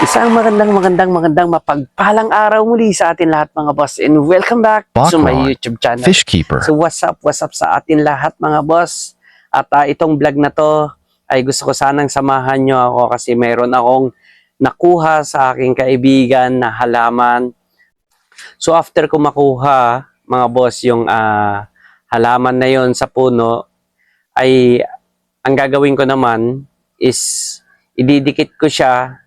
Isang magandang mapagpalang araw muli sa atin lahat mga boss, and welcome back to my YouTube channel. Fishkeeper. So what's up sa atin lahat mga boss. At itong vlog na to ay gusto ko sanang samahan nyo ako kasi mayroon akong nakuha sa aking kaibigan na halaman. So after ko makuha mga boss yung halaman na yon sa puno, ay ang gagawin ko naman is ididikit ko siya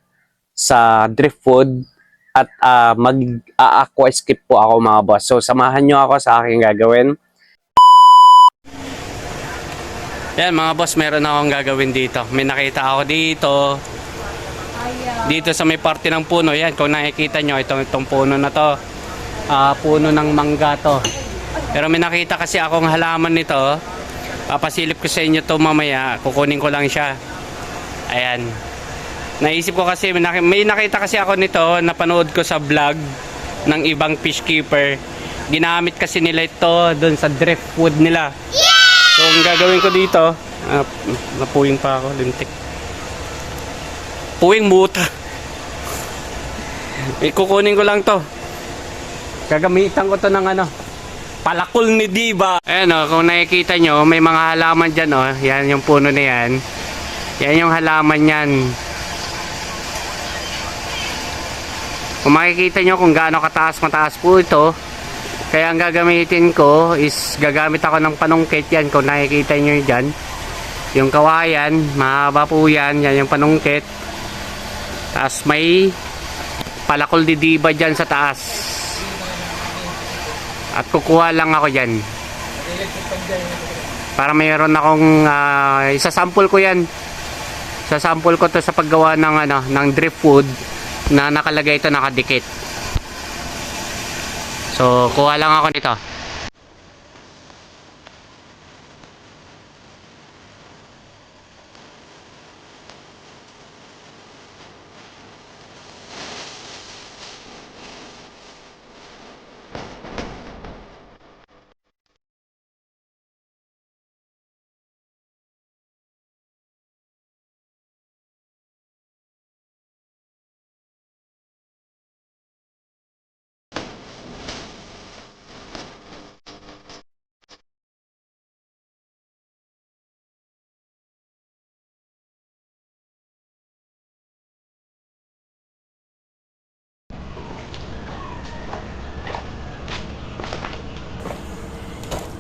sa driftwood at mag-aquascape po ako mga boss. So samahan nyo ako sa aking gagawin. Yan mga boss, meron akong gagawin dito. May nakita ako dito sa may parte ng puno. Yan, kung nakikita nyo, itong puno na to, puno ng mangga to. Pero may nakita kasi akong halaman nito. Papasilip ko sa inyo to mamaya, kukunin ko lang siya. Ayan. Naisip ko kasi, may nakita kasi ako nito, napanood ko sa vlog ng ibang fishkeeper. Ginamit kasi nila ito doon sa driftwood nila. So, ang gagawin ko dito, napuwing pa ako, lintik. Puwing muta. Kukunin ko lang to. Gagamitan ko to ng palakol ni Diva. Ayan kung nakikita nyo, may mga halaman dyan Yan yung puno na yan. Yan yung halaman yan. Kung makikita nyo kung gaano mataas po ito, kaya ang gagamitin ko is gagamit ako ng panungkit. Yan, kung nakikita nyo dyan, yung kawayan, mahaba po yan, yan yung panungkit. Tapos may palakol di Diva dyan sa taas. At kukuha lang ako dyan. Para mayroon akong, isasample ko yan. Sasample ko to sa paggawa ng driftwood na nakalagay ito nakadikit. So kuha lang ako nito.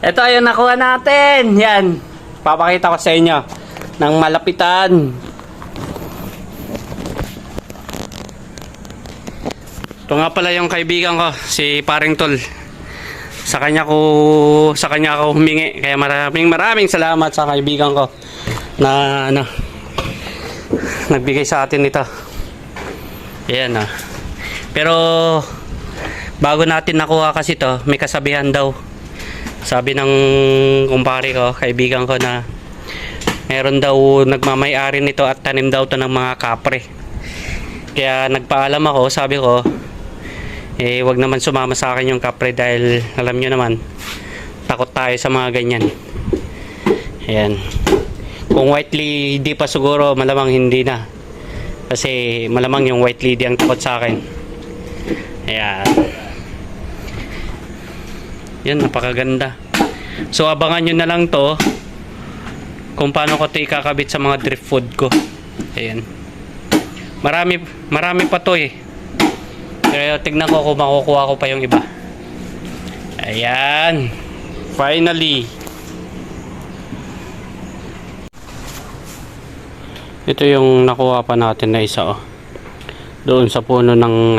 Ito yung nakuha natin. Yan. Papakita ko sa inyo ng malapitan. Ito nga pala yung kaibigan ko, si Paring Tol. Sa kanya ako humingi. Kaya maraming salamat sa kaibigan ko na nagbigay sa atin ito. Ayan Pero bago natin nakuha kasi ito, may kasabihan daw. Sabi ng kumpare ko, kaibigan ko, na meron daw nagmamay-ari nito at tanim daw to ng mga kapre. Kaya nagpaalam ako, sabi ko, wag naman sumama sa akin yung kapre dahil alam nyo naman, takot tayo sa mga ganyan. Ayan. Kung white lady pa siguro, malamang hindi na. Kasi malamang yung white lady ang takot sa akin. Ayan. Yan, napakaganda. So abangan nyo na lang to kung paano ko ito ikakabit sa mga driftwood ko. Ayan. Marami pa to Pero tignan ko kung makukuha ko pa yung iba. Ayan. Finally. Ito yung nakuha pa natin na isa doon sa puno ng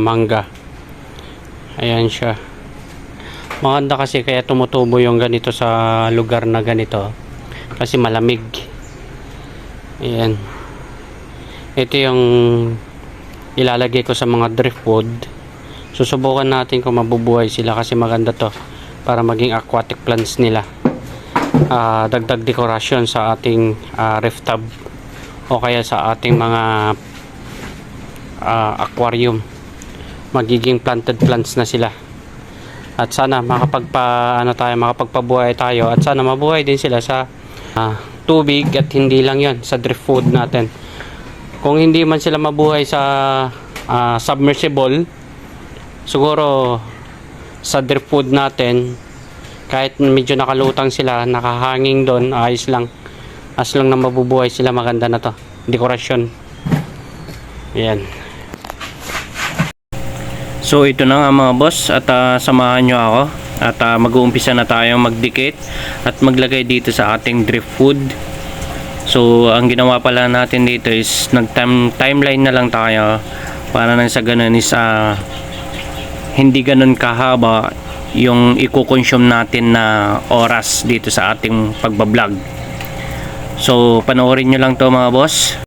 mangga. Ayan siya. Maganda kasi kaya tumutubo yung ganito sa lugar na ganito kasi malamig. Ayan. Ito yung ilalagay ko sa mga driftwood. Susubukan natin kung mabubuhay sila kasi maganda to para maging aquatic plants nila. Dagdag dekorasyon sa ating ref tub o kaya sa ating mga aquarium. Magiging planted plants na sila. At sana makapagpabuhay tayo at sana mabuhay din sila sa tubig at hindi lang yon sa driftwood natin. kung hindi man sila mabuhay sa submersible, siguro sa driftwood natin, kahit medyo nakalutang sila, nakahanging doon, ayos lang. As lang na mabubuhay sila, maganda na to. Dekorasyon. Ayan. So ito na nga mga boss, at samahan nyo ako. At mag-uumpisa na tayong magdikit at maglagay dito sa ating driftwood. So ang ginawa pala natin dito is nag-timeline na lang tayo para nang sa ganun is hindi ganun kahaba yung i-consume natin na oras dito sa ating pagbablog. So panoorin nyo lang to mga boss.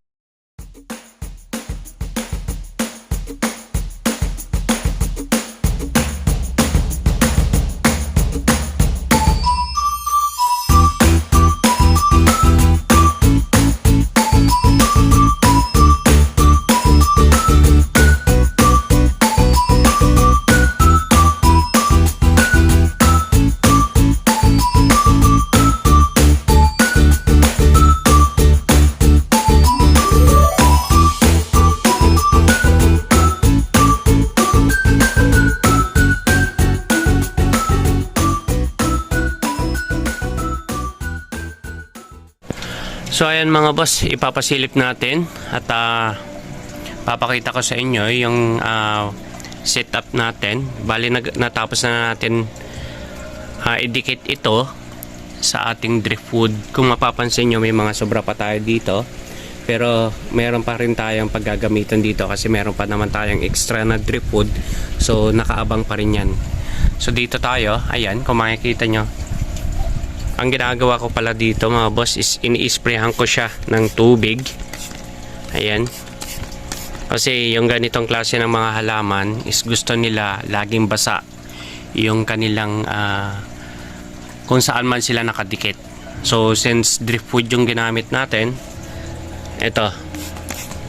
So ayan mga boss, ipapasilip natin at papakita ko sa inyo yung setup natin. Bali natapos na natin idikit ito sa ating driftwood. Kung mapapansin nyo, may mga sobra pa tayo dito, pero meron pa rin tayong paggagamitan dito kasi meron pa naman tayong extra na driftwood, so nakaabang pa rin yan. So dito tayo, ayan, kung makikita nyo, ang ginagawa ko pala dito mga boss is ini-sprayhan ko siya ng tubig. Ayan. Kasi yung ganitong klase ng mga halaman is gusto nila laging basa yung kanilang kung saan man sila nakadikit. So since driftwood yung ginamit natin, ito,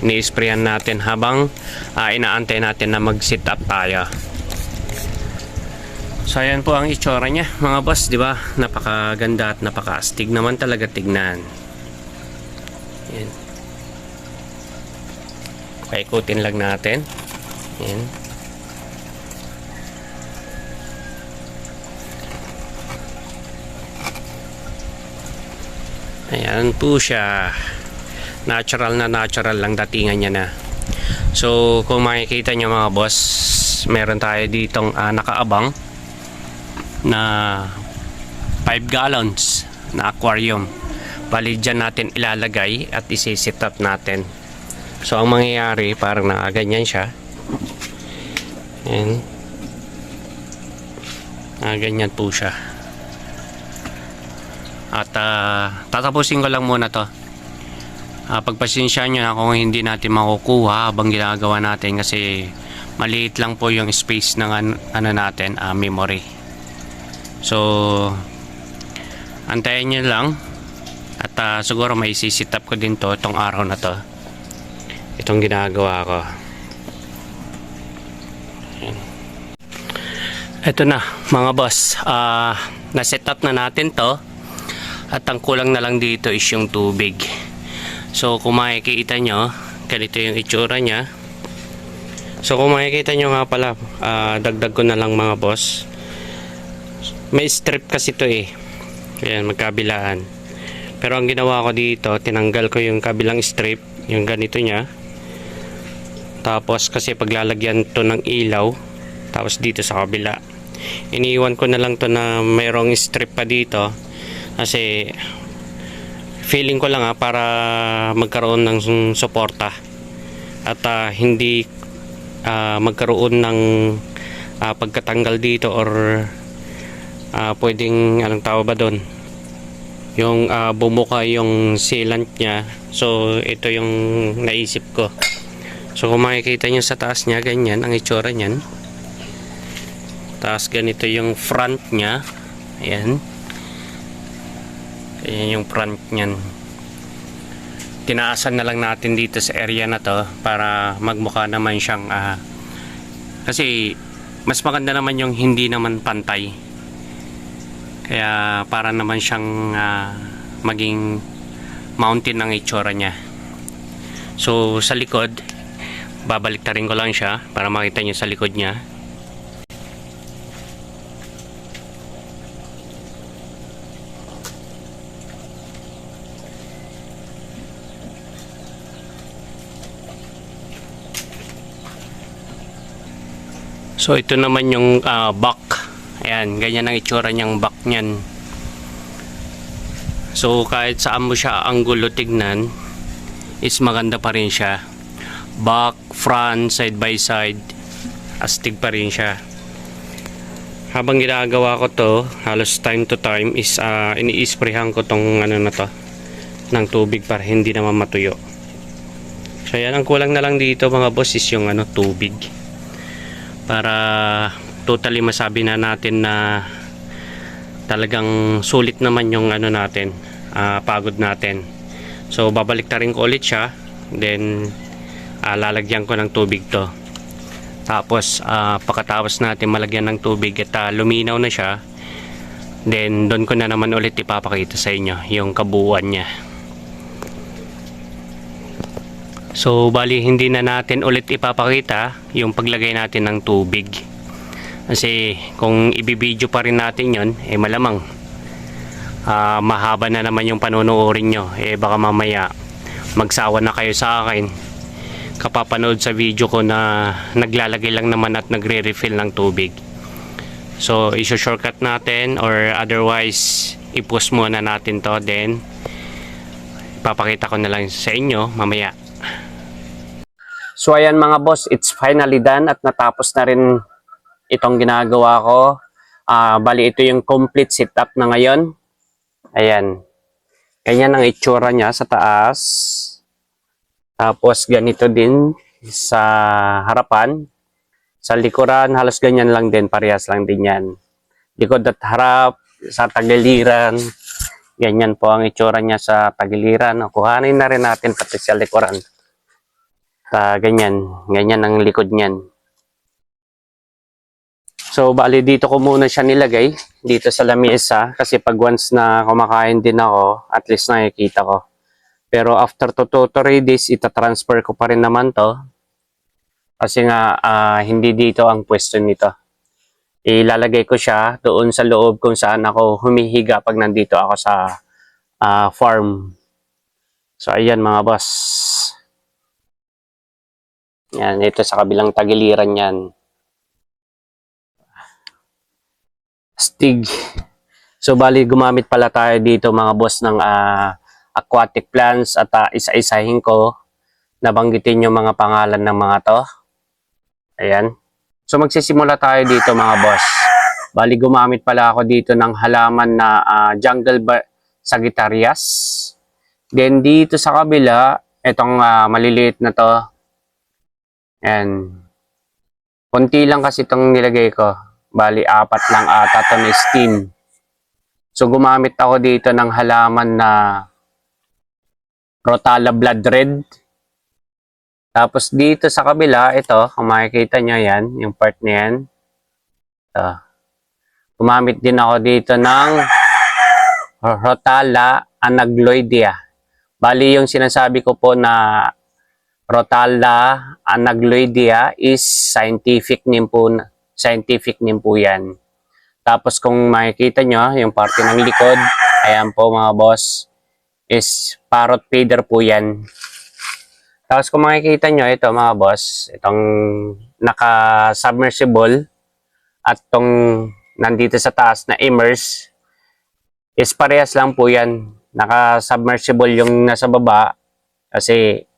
ini-sprayan natin habang inaantay natin na mag-sit up tayo. So ayan po ang itsura niya mga boss, di ba? Napakaganda at napakaastig naman talaga tignan. Ayan. Paikutin lang natin. Ayan. Ayan po siya. Natural na natural lang datingan niya na. So kung makikita niyo mga boss, meron tayo ditong nakaabang na 5 gallons na aquarium. Bali dyan natin ilalagay at isi-set up natin. So ang mangyayari, parang nakaganyan siya. Ayan. Ganyan po siya. At tatapusin ko lang muna to. Pagpasensya nyo na kung hindi natin makukuha habang ginagawa natin kasi maliit lang po yung space ng natin, memory. So antayin nyo lang at siguro may isi-set up ko din to itong araw na to, itong ginagawa ko. Ito na mga boss, na-set up na natin to at ang kulang na lang dito is yung tubig. So kung makikita nyo, ganito yung itsura nya. So kung makikita nyo nga pala, dagdag ko na lang mga boss, may strip kasi to ayan, magkabilaan. Pero ang ginawa ko dito, tinanggal ko yung kabilang strip, yung ganito nya. Tapos kasi paglalagyan to ng ilaw, tapos dito sa kabila, iniiwan ko na lang to na mayroong strip pa dito kasi feeling ko lang para magkaroon ng suporta at hindi magkaroon ng pagkatanggal dito or pwedeng anong tawag ba doon, yung bumuka yung sealant nya. So ito yung naisip ko. So kung makikita nyo sa taas nya, ganyan ang itsura nyan. Tapos ganito yung front nya. Ayan. Ayan yung front nyan. Tinaasan na lang natin dito sa area na to para magmukha naman siyang kasi mas maganda naman yung hindi naman pantay. Kaya para naman siyang maging mountain ang itsura niya. So sa likod, babaliktarin ko lang siya para makita nyo sa likod niya. So ito naman yung back. Ayan, ganyan ang itsura niyang back niyan. So kahit saan mo siya anggulo tignan, is maganda pa rin siya. Back, front, side by side, astig pa rin siya. Habang ginagawa ko to, halos time to time is ini-sprayhan ko tong ano na to ng tubig para hindi naman matuyo. So yan, ang kulang na lang dito mga boss is yung tubig. Para totally masabi na natin na talagang sulit naman yung natin, pagod natin. So babaliktarin ko ulit siya, then lalagyan ko ng tubig to. Tapos pagkatapos natin malagyan ng tubig at luminaw na siya, then doon ko na naman ulit ipapakita sa inyo yung kabuuan niya. So bali hindi na natin ulit ipapakita yung paglagay natin ng tubig. Kasi kung ibibideo pa rin natin yon, malamang mahaba na naman yung panonoorin nyo. Baka mamaya magsawa na kayo sa akin kapapanood sa video ko na naglalagay lang naman at nagre-refill ng tubig. So iso-shortcut natin, or otherwise i-pause muna natin to, then ipapakita ko na lang sa inyo mamaya. So ayan mga boss, it's finally done at natapos na rin itong ginagawa ko. Bali ito yung complete setup na ngayon. Ayan. Ganyan ang itsura niya sa taas. Tapos ganito din sa harapan. Sa likuran, halos ganyan lang din. Parehas lang din yan. Likod at harap, sa tagiliran. Ganyan po ang itsura niya sa tagiliran. Kuhanin na rin natin pati sa likuran. Ganyan ang likod niyan. So bali dito ko muna siya nilagay dito sa lamesa, kasi pag once na kumakain din ako, at least nakikita ko. Pero after 2 to 3 days, itatransfer ko pa rin naman to, kasi nga hindi dito ang pwesto nito. Ilalagay ko siya doon sa loob kung saan ako humihiga pag nandito ako sa farm. So ayan mga boss. Yan, ito sa kabilang tagiliran yan. Stig. So bali gumamit pala tayo dito mga boss ng aquatic plants, at isa-isahin ko, nabanggitin yung mga pangalan ng mga to. Ayan. So magsisimula tayo dito mga boss. Bali gumamit pala ako dito ng halaman na jungle sagittarius. Then dito sa kabila, itong maliliit na to. Ayan. Konti lang kasi itong nilagay ko. Bali 4 lang ata to na stem. So gumamit ako dito ng halaman na Rotala Blood Red. Tapos dito sa kabila, ito, kung makikita nyo yan, yung part na yan. Gumamit din ako dito ng Rotala Anagloidea. Bali yung sinasabi ko po na Rotala Anagloidea is scientific name po yan. Tapos kung makikita nyo, yung parte ng likod, ayan po mga boss, is parrot feeder po yan. Tapos kung makikita nyo, ito mga boss, itong naka-submersible at itong nandito sa taas na immerse, is parehas lang po yan. Naka-submersible yung nasa baba kasi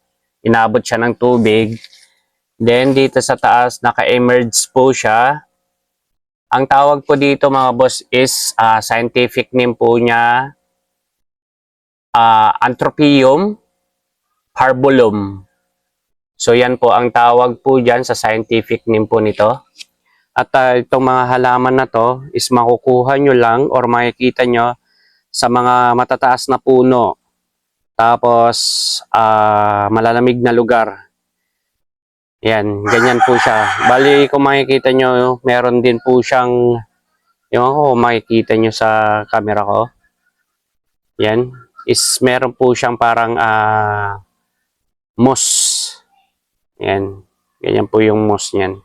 inabot siya ng tubig. Then dito sa taas, naka-emerge po siya. Ang tawag po dito mga boss is scientific name po niya, Anthropium parbolum. So yan po ang tawag po dyan sa scientific name po nito. At itong mga halaman na to is makukuha nyo lang or makikita nyo sa mga matataas na puno. Tapos malalamig na lugar. Yan, ganyan po siya. Bali, kung makikita nyo, meron din po siyang, yung ako, makikita nyo sa camera ko. Yan, is meron po siyang parang moss. Yan. Ganyan po yung moss niyan.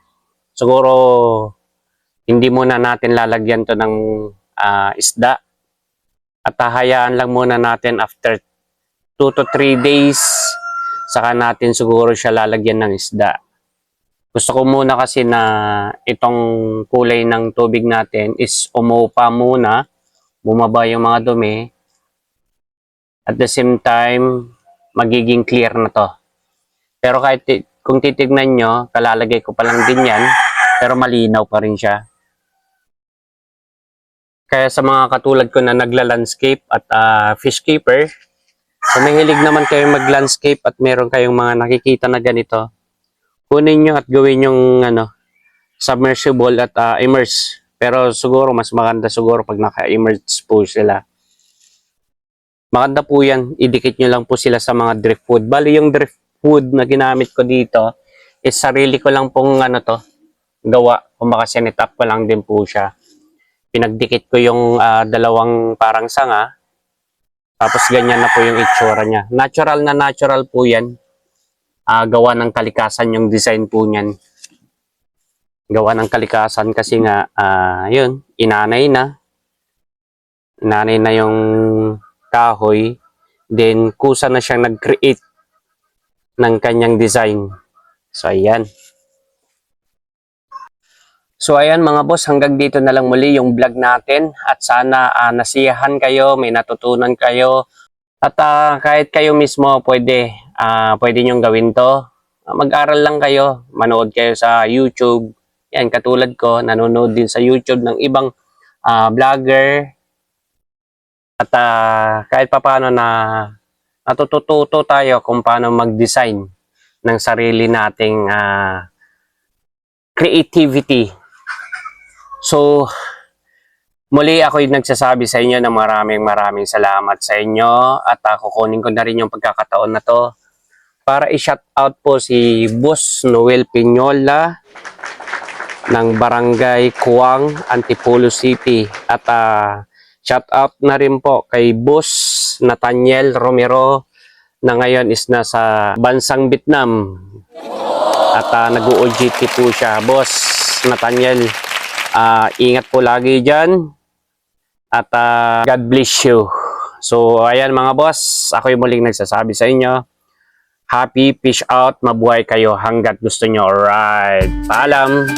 Siguro, hindi muna natin lalagyan to ng isda. At hahayaan lang muna natin after 2 to 3 days, saka natin siguro siya lalagyan ng isda. Gusto ko muna kasi na itong kulay ng tubig natin is umupa muna, bumaba yung mga dumi. At the same time, magiging clear na to. Pero kahit kung titignan nyo, kalalagay ko pa lang din yan, pero malinaw pa rin siya. Kaya sa mga katulad ko na nagla-landscape at fish keeper, kung mahilig naman kayo mag-landscape at meron kayong mga nakikita na ganito, kunin nyo at gawin yung submersible at immerse. Pero siguro mas maganda siguro pag naka-immerse po sila. Maganda po yan, idikit nyo lang po sila sa mga driftwood. Bali yung driftwood na ginamit ko dito is sarili ko lang pong gawa. Kumbaga sinetap ko lang din po siya. Pinagdikit ko yung dalawang parang sanga. Tapos ganyan na po yung itsura niya. Natural po yan. Gawa ng kalikasan yung design po niyan. Gawa ng kalikasan kasi nga, yun, inanay na. Inanay na yung kahoy. Then, kusa na siyang nag-create ng kanyang design. So, ayan. So ayan mga boss, hanggang dito na lang muli yung vlog natin at sana nasiyahan kayo, may natutunan kayo at kahit kayo mismo pwede nyong gawin to. Mag-aral lang kayo, manood kayo sa YouTube. Yan, katulad ko, nanonood din sa YouTube ng ibang vlogger at kahit paano na natututo tayo kung paano mag-design ng sarili nating creativity. So, muli ako'y nagsasabi sa inyo na maraming salamat sa inyo at kukunin ko na rin yung pagkakataon na to para i-shout out po si Boss Noel Piñola ng Barangay Kuwang, Antipolo City at shout out na rin po kay Boss Nathaniel Romero na ngayon is nasa bansang Vietnam at nag-OJT po siya. Boss Nathaniel, ingat po lagi dyan at God bless you. So ayan mga boss, ako yung muling nagsasabi sa inyo, happy fish out, mabuhay kayo hanggat gusto nyo. Alright, paalam.